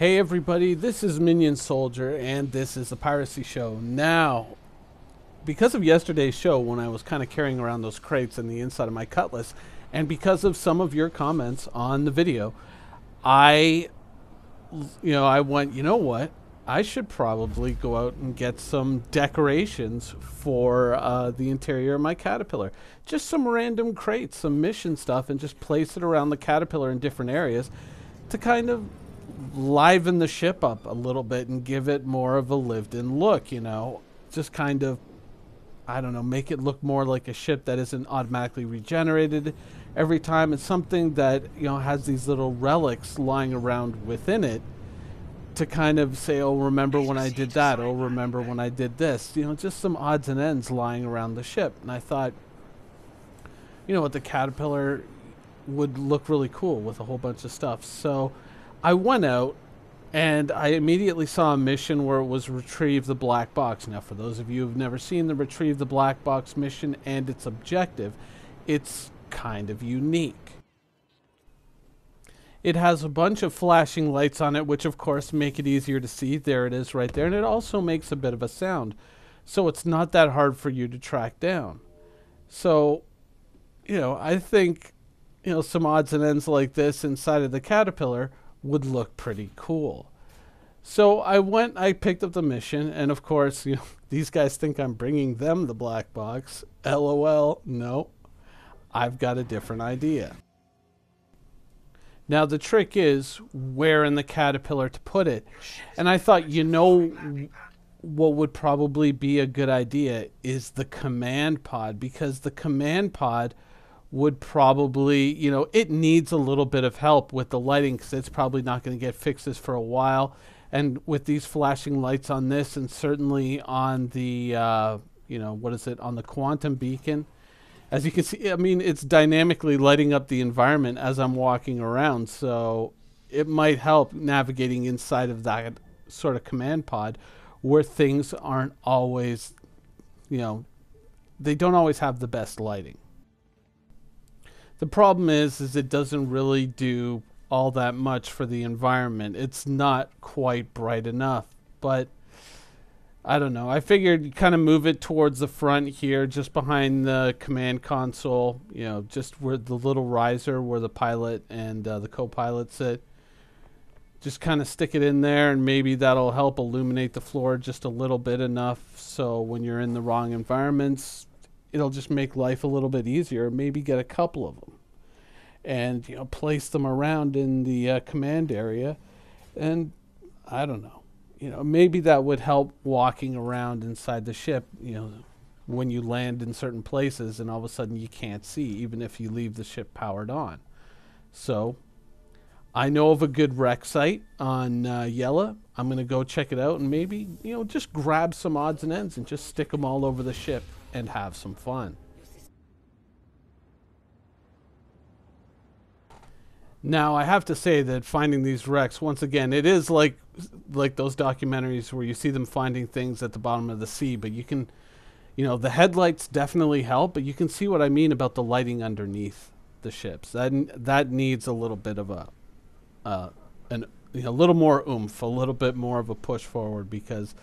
Hey everybody, this is Minion Soldier, and this is the Piracy Show. Now, because of yesterday's show, when I was kind of carrying around those crates in the inside of my cutlass, and because of some of your comments on the video, I went, you know what? I should probably go out and get some decorations for the interior of my Caterpillar. Just some random crates, some mission stuff, and just place it around the Caterpillar in different areas to kind of liven the ship up a little bit and give it more of a lived-in look, just kind of, I don't know, make it look more like a ship that isn't automatically regenerated every time. It's something that, has these little relics lying around within it to kind of say, oh, remember when I did that? Oh, remember when I did this? Just some odds and ends lying around the ship. And I thought, the Caterpillar would look really cool with a whole bunch of stuff. So I went out and I immediately saw a mission where it was retrieve the black box. Now, for those of you who've never seen the retrieve the black box mission and its objective, it's kind of unique. It has a bunch of flashing lights on it, which of course make it easier to see. There it is right there. And it also makes a bit of a sound. So it's not that hard for you to track down. So, I think, some odds and ends like this inside of the Caterpillar would look pretty cool. So I picked up the mission, and of course, these guys think I'm bringing them the black box. LOL, no, I've got a different idea. Now the trick is where in the Caterpillar to put it. And I thought, what would probably be a good idea is the command pod, because the command pod would probably, it needs a little bit of help with the lighting because it's probably not going to get fixes for a while. And with these flashing lights on this, and certainly on the, on the quantum beacon, as you can see, it's dynamically lighting up the environment as I'm walking around. So it might help navigating inside of that sort of command pod where things aren't always, they don't always have the best lighting. The problem is it doesn't really do all that much for the environment. It's not quite bright enough, but I don't know. I figured you kind of move it towards the front here, just behind the command console, just where the little riser where the pilot and the co-pilot sit. Just kind of stick it in there, and maybe that'll help illuminate the floor just a little bit enough so when you're in the wrong environments, it'll just make life a little bit easier. Maybe get a couple of them and, place them around in the command area. And I don't know. Maybe that would help walking around inside the ship, when you land in certain places and all of a sudden you can't see, even if you leave the ship powered on. So I know of a good wreck site on Yella. I'm going to go check it out and maybe, just grab some odds and ends and just stick them all over the ship and have some fun. Now, I have to say that finding these wrecks, once again, it is like those documentaries where you see them finding things at the bottom of the sea, but you can, the headlights definitely help, but you can see what I mean about the lighting underneath the ships. That needs a little bit of a little more oomph, a little bit more of a push forward, because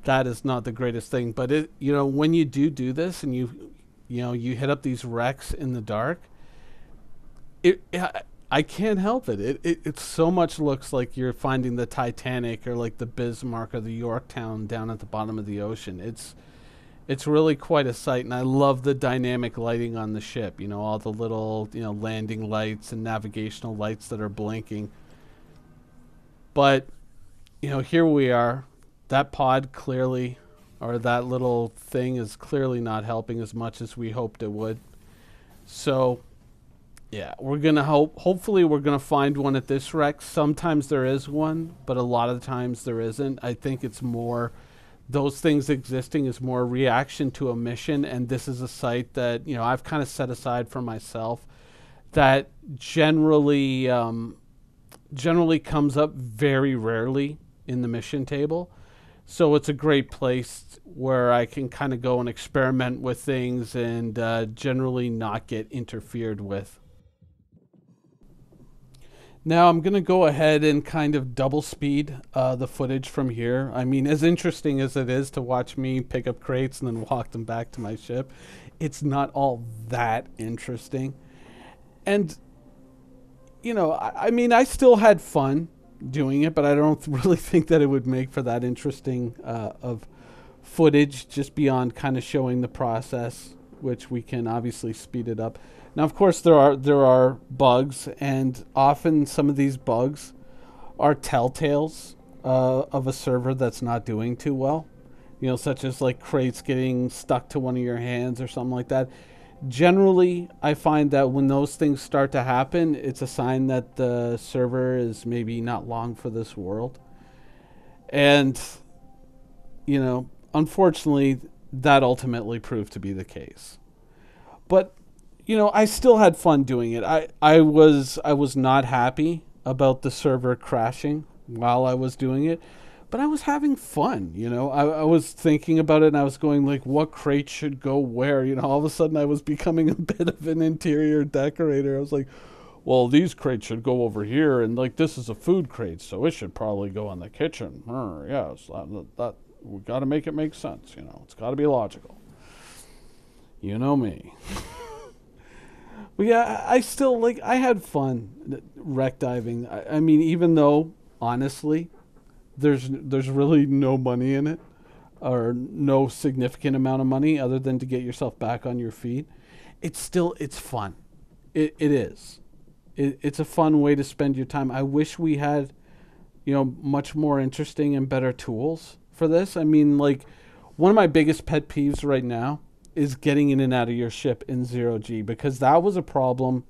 that is not the greatest thing. But when you do this and you hit up these wrecks in the dark, I can't help it. It so much looks like you're finding the Titanic or like the Bismarck or the Yorktown down at the bottom of the ocean. It's really quite a sight, and I love the dynamic lighting on the ship. All the little landing lights and navigational lights that are blinking. But here we are. That pod clearly, or that little thing is clearly not helping as much as we hoped it would. So yeah, we're going to hopefully we're going to find one at this wreck. Sometimes there is one, but a lot of the times there isn't. I think it's more, those things existing is more a reaction to a mission, and this is a site that, I've kind of set aside for myself that generally comes up very rarely in the mission table. So it's a great place where I can kind of go and experiment with things and generally not get interfered with. Now I'm going to go ahead and kind of double speed the footage from here. I mean, as interesting as it is to watch me pick up crates and then walk them back to my ship, it's not all that interesting. And, you know, I mean, I still had fun doing it, but I don't really think that it would make for that interesting of footage, just beyond kind of showing the process, which we can obviously speed it up. Now, of course, there are bugs, and often some of these bugs are telltales of a server that's not doing too well. You know, such as like crates getting stuck to one of your hands or something like that. Generally, I find that when those things start to happen, it's a sign that the server is maybe not long for this world. And, you know, unfortunately, that ultimately proved to be the case. But, you know, I still had fun doing it. I was not happy about the server crashing while I was doing it, but I was having fun. You know, I was thinking about it, and I was going like, what crate should go where? You know, all of a sudden I was becoming a bit of an interior decorator. I was like, well, these crates should go over here, and like this is a food crate, so it should probably go in the kitchen. Yes, that we got to make it make sense. You know, it's got to be logical. You know me. But yeah, I still like. I had fun wreck diving. I mean, even though honestly, there's really no money in it, or no significant amount of money other than to get yourself back on your feet. It's fun. It is. It's a fun way to spend your time. I wish we had, you know, much more interesting and better tools for this. I mean, like, one of my biggest pet peeves right now is getting in and out of your ship in 0G, because that was a problem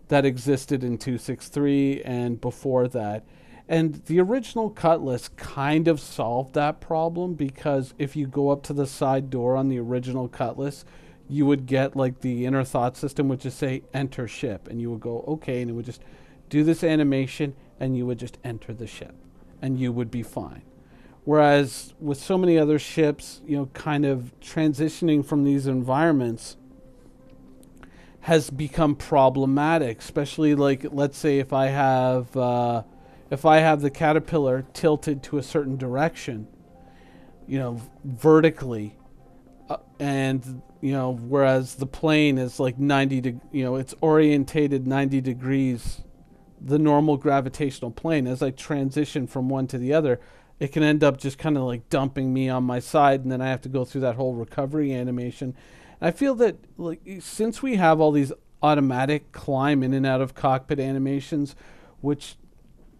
that existed in 2.6.3 and before that. And the original Cutlass kind of solved that problem, because if you go up to the side door on the original Cutlass, you would get like the inner thought system would just say enter ship, and you would go okay, and it would just do this animation, and you would just enter the ship, and you would be fine. Whereas with so many other ships, you know, kind of transitioning from these environments has become problematic, especially like, let's say if I have the caterpillar tilted to a certain direction, you know, vertically, and, you know, whereas the plane is like 90 you know, it's orientated 90 degrees, the normal gravitational plane. As I transition from one to the other, it can end up just kind of like dumping me on my side, and then I have to go through that whole recovery animation. And I feel that, like, since we have all these automatic climb in and out of cockpit animations, which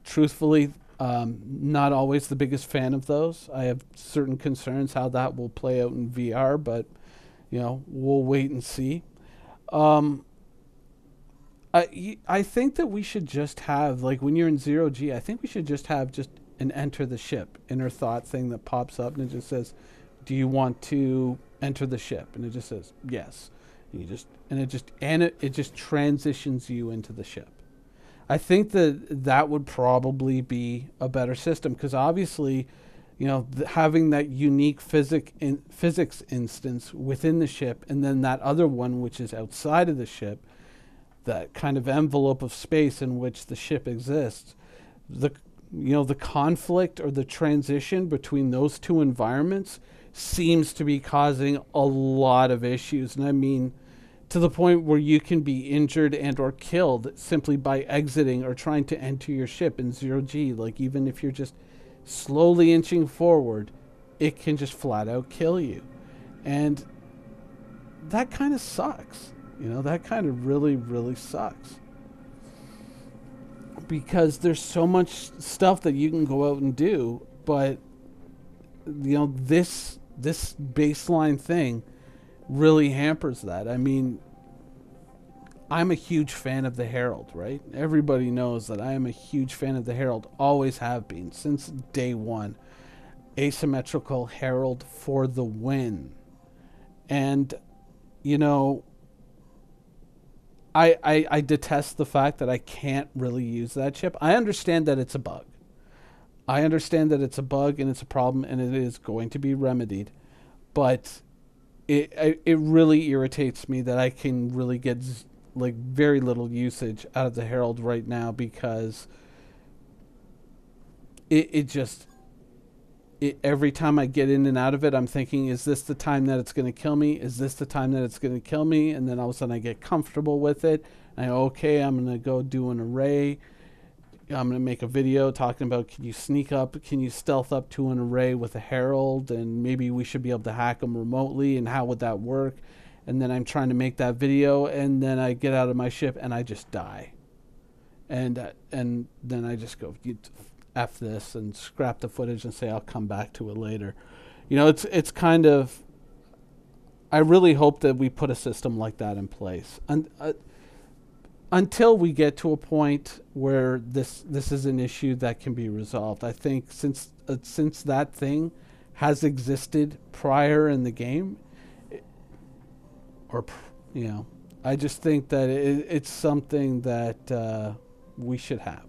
truthfully, not always the biggest fan of those. I have certain concerns how that will play out in VR, but, you know, we'll wait and see. I think that we should just have, like, when you're in 0G, I think we should just have just an enter the ship inner thought thing that pops up, and it just says, do you want to enter the ship? And it just says yes. And it just transitions you into the ship. I think that would probably be a better system, because obviously, you know, having that unique physics instance within the ship, and then that other one which is outside of the ship, that kind of envelope of space in which the ship exists, the conflict or the transition between those two environments seems to be causing a lot of issues. And I mean, to the point where you can be injured and or killed simply by exiting or trying to enter your ship in 0G. Like, even if you're just slowly inching forward, it can just flat out kill you. And that kind of sucks. You know, that kind of really, really sucks. Because there's so much stuff that you can go out and do, but, you know, this baseline thing really hampers that. I mean, I'm a huge fan of the Herald, right? Everybody knows that I am a huge fan of the Herald, always have been since day one. Asymmetrical Herald for the win. And, you know, I detest the fact that I can't really use that ship. I understand that it's a bug. I understand that it's a bug and it's a problem, and it is going to be remedied. But it really irritates me that I can really get like very little usage out of the Herald right now, because it just, every time I get in and out of it, I'm thinking, is this the time that it's going to kill me? Is this the time that it's going to kill me? And then all of a sudden I get comfortable with it. And I go, okay, I'm going to go do an array. I'm going to make a video talking about, can you sneak up, can you stealth up to an array with a herald, and maybe we should be able to hack them remotely, and how would that work? And then I'm trying to make that video, and then I get out of my ship and I just die. And then I just go, F this, and scrap the footage and say I'll come back to it later. You know, it's kind of, I really hope that we put a system like that in place. Until we get to a point where this is an issue that can be resolved. I think since that thing has existed prior in the game, I just think that it's something that we should have.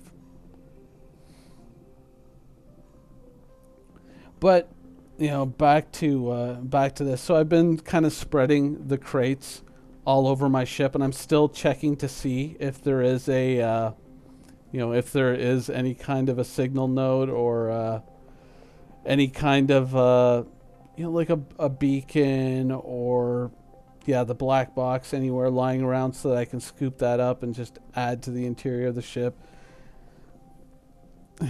But back to this. So I've been kind of spreading the crates all over my ship, and I'm still checking to see if there is a, if there is any kind of a signal node, or any kind of, like a beacon, or the black box anywhere lying around, so that I can scoop that up and just add to the interior of the ship.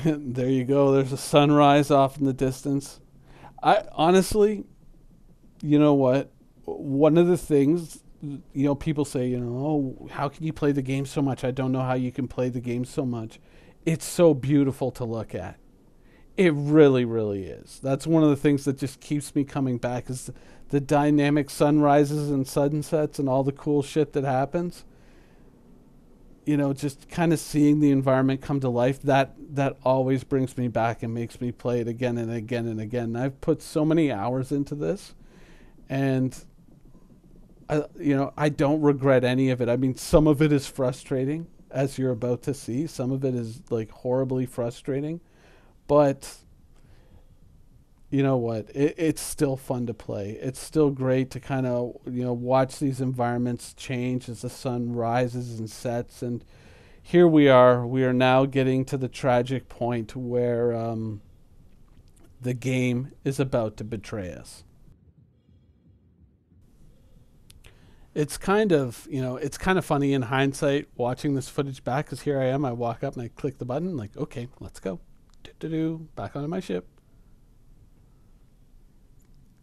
There you go. There's a sunrise off in the distance. I honestly, you know what? One of the things, people say, oh, how can you play the game so much? I don't know how you can play the game so much. It's so beautiful to look at. It really, really is. That's one of the things that just keeps me coming back, is the dynamic sunrises and sunsets and all the cool shit that happens. Just kind of seeing the environment come to life, that always brings me back and makes me play it again and again and again. And I've put so many hours into this, and I don't regret any of it. I mean, some of it is frustrating, as you're about to see. Some of it is like horribly frustrating, but you know what? It's still fun to play. It's still great to kind of, watch these environments change as the sun rises and sets. And here we are. We are now getting to the tragic point where the game is about to betray us. It's kind of, it's kind of funny in hindsight watching this footage back, because here I am. I walk up and I click the button, like, okay, let's go. Back onto my ship.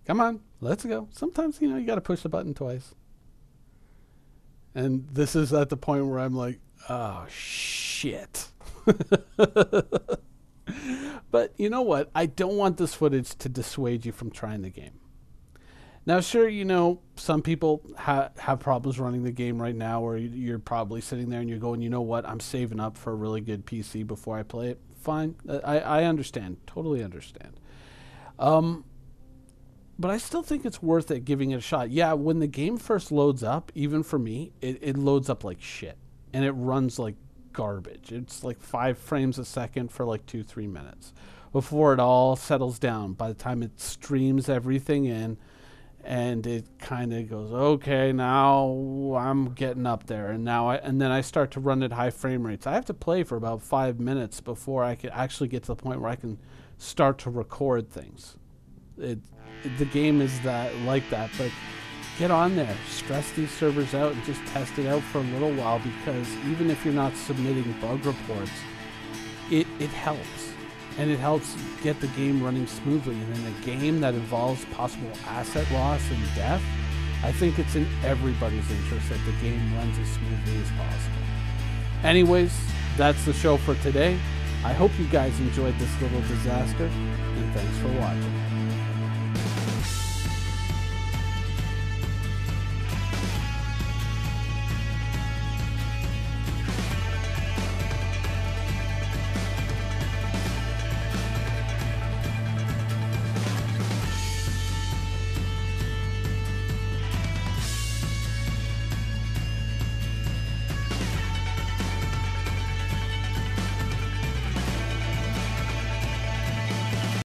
Come on, let's go. Sometimes, you got to push the button twice. And this is at the point where I'm like, oh, shit. But you know what? I don't want this footage to dissuade you from trying the game. Now, sure, some people have problems running the game right now, where you're probably sitting there and you're going, you know what? I'm saving up for a really good PC before I play it. Fine. I understand. Totally understand. But I still think it's worth it giving it a shot. Yeah, when the game first loads up, even for me, it loads up like shit. And it runs like garbage. It's like 5 frames a second for like 2-3 minutes before it all settles down. By the time it streams everything in, and it kind of goes, okay, now I'm getting up there. And then I start to run at high frame rates. I have to play for about 5 minutes before I can actually get to the point where I can start to record things. The game is like that, but get on there, stress these servers out, and just test it out for a little while, because even if you're not submitting bug reports, it helps, and it helps get the game running smoothly. And in a game that involves possible asset loss and death, I think it's in everybody's interest that the game runs as smoothly as possible. Anyways, that's the show for today. I hope you guys enjoyed this little disaster, and thanks for watching.